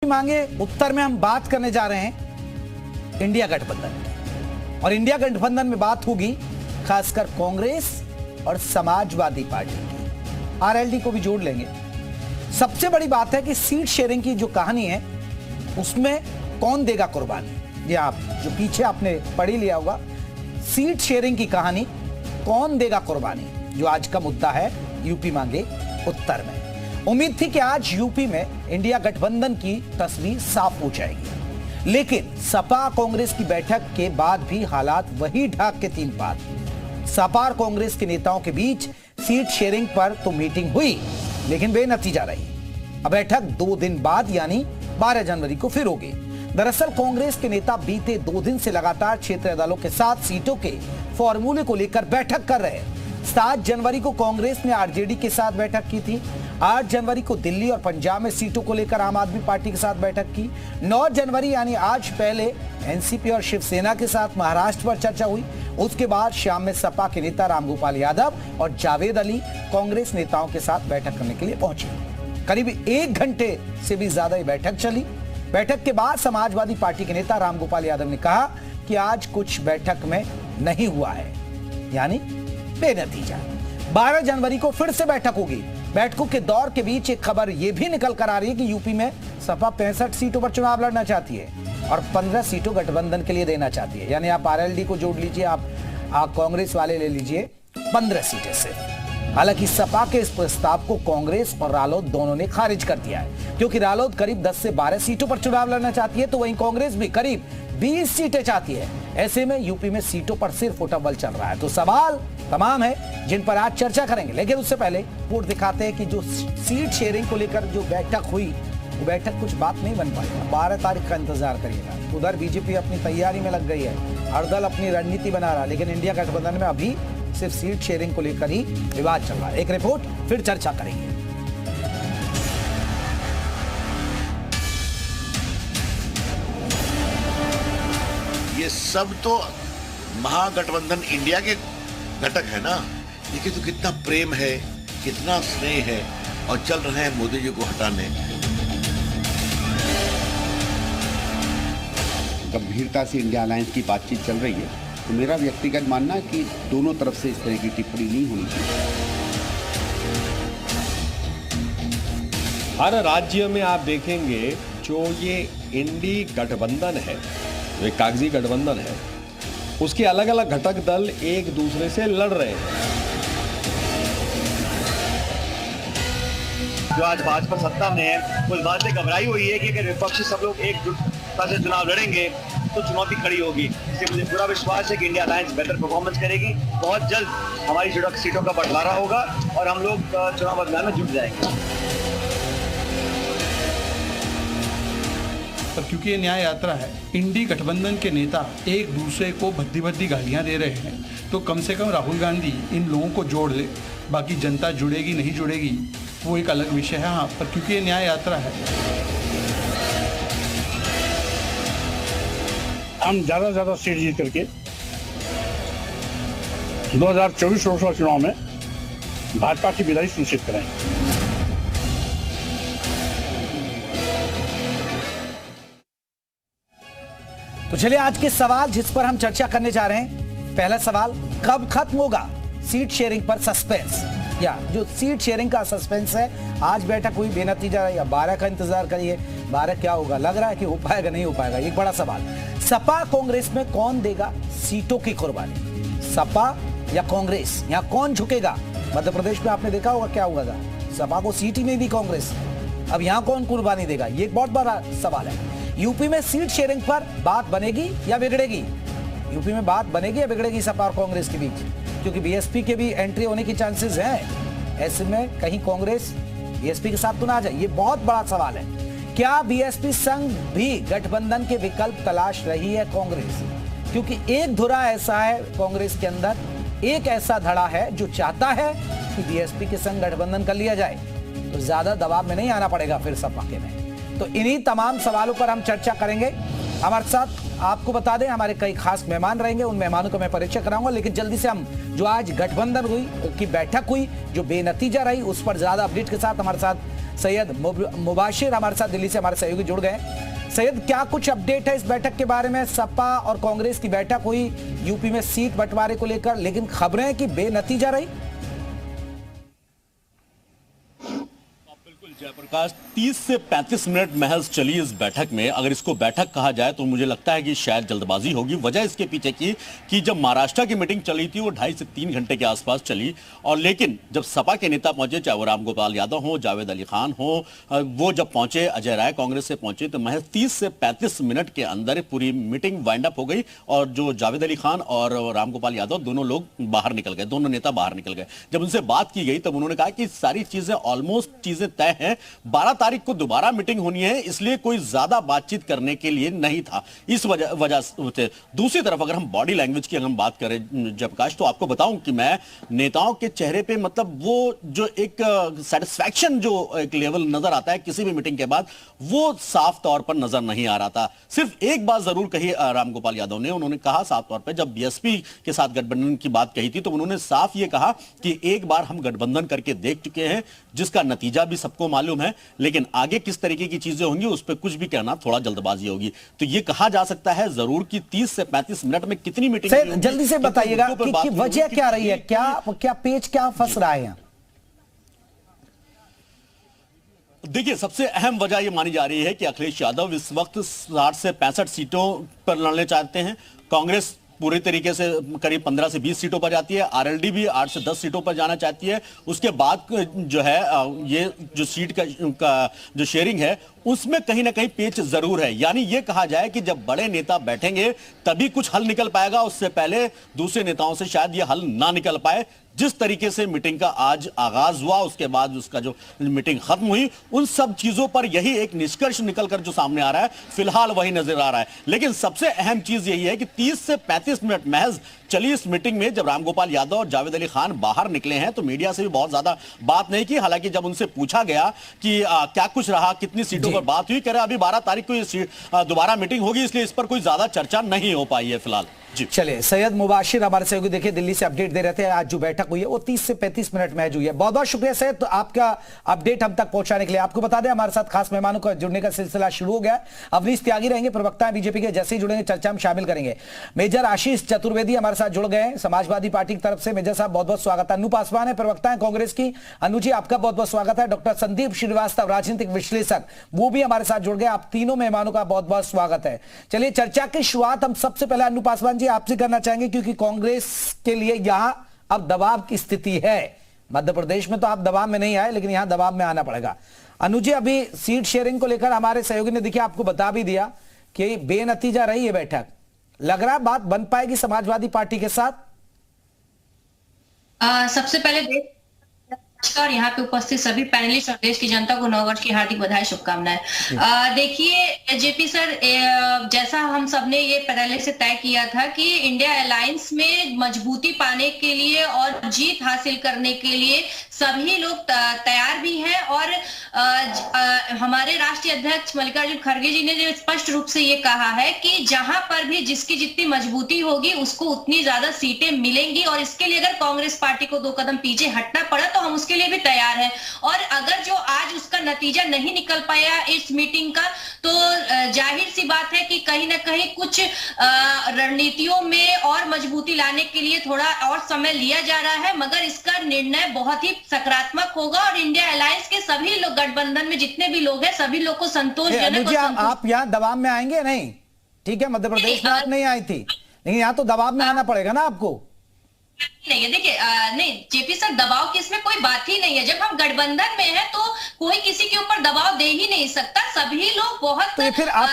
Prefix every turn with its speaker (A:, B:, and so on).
A: मांगे उत्तर में हम बात करने जा रहे हैं इंडिया गठबंधन की। और इंडिया गठबंधन में बात होगी खासकर कांग्रेस और समाजवादी पार्टी की, आरएलडी को भी जोड़ लेंगे। सबसे बड़ी बात है कि सीट शेयरिंग की जो कहानी है उसमें कौन देगा कुर्बानी। ये आप जो पीछे आपने पढ़ी लिया होगा, सीट शेयरिंग की कहानी कौन देगा कुर्बानी, जो आज का मुद्दा है यूपी मांगे उत्तर में। उम्मीद थी कि आज यूपी में इंडिया गठबंधन की तस्वीर साफ हो जाएगी, लेकिन सपा कांग्रेस की बैठक के बाद भी हालात वही ढाक के तीन पात। सपा और कांग्रेस के नेताओं के बीच सीट शेयरिंग पर तो मीटिंग हुई, लेकिन बेनतीजा रही। अब बैठक 2 दिन बाद यानी 12 जनवरी को फिर होगी। दरअसल कांग्रेस के नेता बीते 2 दिन से लगातार क्षेत्रीय दलों के साथ सीटों के फॉर्मूले को लेकर बैठक कर रहे हैं। 7 जनवरी को कांग्रेस ने आरजेडी के साथ बैठक की थी। 8 जनवरी को दिल्ली और पंजाब में सीटों को लेकर आम आदमी पार्टी के साथ बैठक की। 9 जनवरी यानी आज पहले एनसीपी और शिवसेना के साथ महाराष्ट्र पर चर्चा हुई। उसके बाद शाम में सपा के नेता रामगोपाल यादव और जावेद अली कांग्रेस नेताओं के साथ बैठक करने के लिए पहुंचे। करीब 1 घंटे से भी ज्यादा बैठक चली। बैठक के बाद समाजवादी पार्टी के नेता रामगोपाल यादव ने कहा कि आज कुछ बैठक में नहीं हुआ है, यानी बेनतीजा। 12 जनवरी को फिर से बैठक होगी। बैठकों के दौर के बीच एक खबर यह भी निकल कर आ रही है कि यूपी में सपा 65 सीटों पर चुनाव लड़ना चाहती है और 15 सीटों गठबंधन के लिए देना चाहती है। यानी आप आरएलडी को जोड़ लीजिए, आप कांग्रेस वाले ले लीजिए, 15 सीटें से। हालांकि सपा के इस प्रस्ताव को कांग्रेस और रालोद दोनों ने खारिज कर दिया है, क्योंकि रालोद करीब 10 से 12 सीटों पर चुनाव लड़ना चाहती है, तो वहीं कांग्रेस भी करीब 20 सीटें चाहती है। ऐसे में यूपी में सीटों पर सिर्फ उठबल चल रहा है। तो सवाल तमाम है जिन पर आज चर्चा करेंगे, लेकिन उससे पहले रिपोर्ट दिखाते हैं कि जो सीट शेयरिंग को लेकर जो बैठक हुई, वो बैठक कुछ बात नहीं बन पाई। 12 तारीख का इंतजार करिएगा। उधर बीजेपी अपनी तैयारी में लग गई है, हर दल अपनी रणनीति बना रहा है, लेकिन इंडिया गठबंधन में अभी सिर्फ सीट शेयरिंग को लेकर ही विवाद चल रहा है। एक रिपोर्ट, फिर चर्चा करेंगे।
B: ये सब तो महागठबंधन इंडिया के घटक है ना। देखिए तो कितना प्रेम है, कितना स्नेह है, और चल रहे हैं मोदी जी को हटाने।
C: गंभीरता से इंडिया अलायंस की बातचीत चल रही है, तो मेरा व्यक्तिगत मानना है कि दोनों तरफ से इस तरह की टिप्पणी नहीं होनी चाहिए।
D: हर राज्य में आप देखेंगे जो ये इंडी गठबंधन है, जो एक कागजी गठबंधन है, उसके अलग अलग घटक दल एक दूसरे से लड़ रहे हैं।
E: जो आज भाजपा सत्ता में है, उस बात से घबराई हुई है कि अगर विपक्षी सब लोग एकजुटता से चुनाव लड़ेंगे तो चुनौती खड़ी होगी। इसलिए मुझे पूरा विश्वास है कि इंडिया अलायंस बेहतर परफॉर्मेंस करेगी। बहुत जल्द हमारी सीटों का बंटवारा होगा और हम लोग चुनाव अभियान में जुट जाएंगे।
F: क्योंकि ये न्याय यात्रा है, इंडी गठबंधन के नेता एक दूसरे को भद्दी भद्दी गालियां दे रहे हैं, तो कम से कम राहुल गांधी इन लोगों को जोड़ ले। बाकी जनता जुड़ेगी नहीं जुड़ेगी वो एक अलग विषय है। हाँ, पर क्योंकि ये न्याय यात्रा है,
G: हम ज़्यादा से ज़्यादा सीट जीत करके 2024 लोकसभा चुनाव में भाजपा की विजय सुनिश्चित करेंगे।
A: तो चलिए आज के सवाल जिस पर हम चर्चा करने जा रहे हैं। पहला सवाल, कब खत्म होगा सीट शेयरिंग पर सस्पेंस, या जो सीट शेयरिंग का सस्पेंस है। आज बैठक हुई, बेनतीजा रही, 12 का इंतजार करिए। 12 क्या होगा, लग रहा है कि हो पाएगा नहीं हो पाएगा, एक बड़ा सवाल। सपा कांग्रेस में कौन देगा सीटों की कुर्बानी, सपा या कांग्रेस? यहाँ कौन झुकेगा? मध्य प्रदेश में आपने देखा होगा क्या हुआ था, सपा को सीट ही नहीं दी कांग्रेस। अब यहाँ कौन कुर्बानी देगा, ये एक बहुत बड़ा सवाल है। यूपी में सीट शेयरिंग पर बात बनेगी या बिगड़ेगी? यूपी में बात बनेगी या बिगड़ेगी सपा और कांग्रेस के बीच? क्योंकि बीएसपी के भी एंट्री होने की चांसेस हैं। ऐसे में कहीं कांग्रेस बीएसपी के साथ तो ना आ जाए, ये बहुत बड़ा सवाल है। क्या बीएसपी संग भी गठबंधन के विकल्प तलाश रही है कांग्रेस? क्योंकि एक धुरा ऐसा है कांग्रेस के अंदर, एक ऐसा धड़ा है जो चाहता है कि बीएसपी के संग गठबंधन कर लिया जाए, तो ज्यादा दबाव में नहीं आना पड़ेगा फिर सपा के में। तो इन्हीं तमाम सवालों पर हम चर्चा करेंगे। हमारे साथ आपको बता दें हमारे कई खास मेहमान रहेंगे, उन मेहमानों को मैं परिचय कराऊंगा, लेकिन जल्दी से हम जो आज गठबंधन हुई की बैठक हुई जो बेनतीजा रही उस पर ज्यादा अपडेट के साथ हमारे साथ सैयद मुबाशिर हमारे साथ दिल्ली से हमारे सहयोगी जुड़ गए। सैयद, क्या कुछ अपडेट है इस बैठक के बारे में? सपा और कांग्रेस की बैठक हुई यूपी में सीट बंटवारे को लेकर, लेकिन खबरें हैं कि बेनतीजा रही।
H: जयप्रकाश, 30 से 35 मिनट महज चली इस बैठक में। अगर इसको बैठक कहा जाए तो मुझे लगता है कि शायद जल्दबाजी होगी। वजह इसके पीछे की कि जब महाराष्ट्र की मीटिंग चली थी वो 2.5 से 3 घंटे के आसपास चली, और लेकिन जब सपा के नेता पहुंचे, चाहे वो रामगोपाल यादव हो, जावेद अली खान हो, वो जब पहुंचे, अजय राय कांग्रेस से पहुंचे, तो महज 30 से 35 मिनट के अंदर पूरी मीटिंग वाइंड अप हो गई और जो जावेद अली खान और रामगोपाल यादव दोनों लोग बाहर निकल गए, दोनों नेता बाहर निकल गए। जब उनसे बात की गई तब उन्होंने कहा कि सारी चीजें ऑलमोस्ट चीजें तय हैं, 12 तारीख को दोबारा मीटिंग होनी है, इसलिए कोई ज्यादा बातचीत करने के लिए नहीं था। इस वजह से दूसरी तरफ अगर हम बॉडी लैंग्वेज की अगर हम बात करें जयप्रकाश, तो आपको बताऊं कि मैं नेताओं के चेहरे पे मतलब वो जो एक सेटिस्फैक्शन जो एक लेवल नजर आता है किसी भी मीटिंग के बाद, वो साफ तौर पर नजर नहीं आ रहा था। सिर्फ एक बात जरूर कही रामगोपाल यादव ने, उन्होंने कहा साफ तौर पर, जब बीएसपी के साथ गठबंधन की बात कही थी तो उन्होंने साफ ये कहा कि एक बार हम गठबंधन करके देख चुके हैं जिसका नतीजा भी सबको मालूम है, लेकिन आगे किस तरीके की चीजें होंगी उस पर कुछ भी कहना थोड़ा जल्दबाजी होगी। तो ये कहा जा सकता है जरूर कि 30 से 35 मिनट में कितनी मीटिंग,
A: जल्दी से बताइएगा कि वजह क्या रही है, क्या पेच क्या फंस रहा है यहाँ?
H: देखिए, सबसे अहम वजह यह मानी जा रही है कि अखिलेश यादव इस वक्त 60 से 65 सीटों पर लड़ने चाहते हैं। कांग्रेस पूरी तरीके से करीब 15 से 20 सीटों पर जाती है, आरएलडी भी 8 से 10 सीटों पर जाना चाहती है। उसके बाद जो है ये जो सीट का जो शेयरिंग है उसमें कहीं ना कहीं पेच जरूर है। यानी ये कहा जाए कि जब बड़े नेता बैठेंगे तभी कुछ हल निकल पाएगा, उससे पहले दूसरे नेताओं से शायद ये हल ना निकल पाए। जिस तरीके से मीटिंग का आज आगाज हुआ, उसके बाद उसका जो मीटिंग खत्म हुई, उन सब चीजों पर यही एक निष्कर्ष निकलकर जो सामने आ रहा है, फिलहाल वही नजर आ रहा है। लेकिन सबसे अहम चीज यही है कि 30 से 35 मिनट महज चली इस मीटिंग में जब रामगोपाल यादव और जावेद अली खान बाहर निकले हैं तो मीडिया से भी बहुत ज्यादा बात नहीं की। हालांकि जब उनसे पूछा गया कि क्या कुछ रहा, कितनी सीटों पर बात हुई, कह रहे अभी 12 तारीख को दोबारा मीटिंग होगी, इसलिए इस पर कोई ज्यादा चर्चा नहीं हो पाई है फिलहाल।
A: चलिए, सैयद मुबाशिर हमारे सहयोगी देखिए दिल्ली से अपडेट दे रहे थे। आज जो बैठक हुई है वो 30 से 35 मिनट में हुई है। बहुत बहुत शुक्रिया सैयद, तो आपका अपडेट हम तक पहुंचाने के लिए। आपको बता दें हमारे साथ खास मेहमानों का जुड़ने का सिलसिला शुरू हो गया। अवनीश त्यागी रहेंगे, प्रवक्ता बीजेपी के, जैसे ही जुड़ेंगे चर्चा में शामिल करेंगे। मेजर आशीष चतुर्वेदी हमारे साथ जुड़ गए समाजवादी पार्टी की तरफ से। मेजर साहब बहुत बहुत स्वागत है। अनु पासवान है, प्रवक्ता है कांग्रेस की। अनु जी आपका बहुत बहुत स्वागत है। डॉक्टर संदीप श्रीवास्तव राजनीतिक विश्लेषक, वो भी हमारे साथ जुड़ गए। आप तीनों मेहमानों का बहुत बहुत स्वागत है। चलिए चर्चा की शुरुआत हम सबसे पहले अनु पासवान जी आपसे करना चाहेंगे, क्योंकि कांग्रेस के लिए यहां अब दबाव की स्थिति है। मध्य प्रदेश में तो आप दबाव में नहीं आए, लेकिन यहां दबाव में आना पड़ेगा। अनु जी, अभी सीट शेयरिंग को लेकर हमारे सहयोगी ने देखिए आपको बता भी दिया कि बेनतीजा रही है बैठक। लग रहा बात बन पाएगी समाजवादी पार्टी के साथ?
I: सबसे पहले और यहाँ पे उपस्थित सभी पैनलिस्ट और देश की जनता को नववर्ष की हार्दिक बधाई, शुभकामनाएं। देखिए जेपी सर, जैसा हम सबने ये पहले से तय किया था कि इंडिया अलायंस में मजबूती पाने के लिए और जीत हासिल करने के लिए सभी लोग तैयार भी हैं, और हमारे राष्ट्रीय अध्यक्ष मल्लिकार्जुन खड़गे जी ने जो स्पष्ट रूप से ये कहा है कि जहां पर भी जिसकी जितनी मजबूती होगी उसको उतनी ज्यादा सीटें मिलेंगी, और इसके लिए अगर कांग्रेस पार्टी को 2 कदम पीछे हटना पड़ा तो हम उसके लिए भी तैयार हैं। और अगर जो आज उसका नतीजा नहीं निकल पाया इस मीटिंग का, तो जाहिर सी बात है कि कहीं ना कहीं कुछ रणनीतियों में और मजबूती लाने के लिए थोड़ा और समय लिया जा रहा है, मगर इसका निर्णय बहुत ही सकारात्मक होगा और इंडिया अलायंस के सभी लोग, गठबंधन में जितने भी लोग हैं, सभी लोग को संतोषजनक।
A: आप यहाँ दबाव में आएंगे नहीं? ठीक है, मध्य प्रदेश में आप नहीं आई थी, लेकिन यहाँ तो दबाव में आना पड़ेगा ना आपको।
I: नहीं है, देखिए नहीं जेपी सर, दबाव की इसमें कोई बात ही नहीं है। जब हम गठबंधन में हैं तो कोई किसी के ऊपर दबाव दे ही नहीं सकता। सभी लोग बहुत
A: तो फिर आप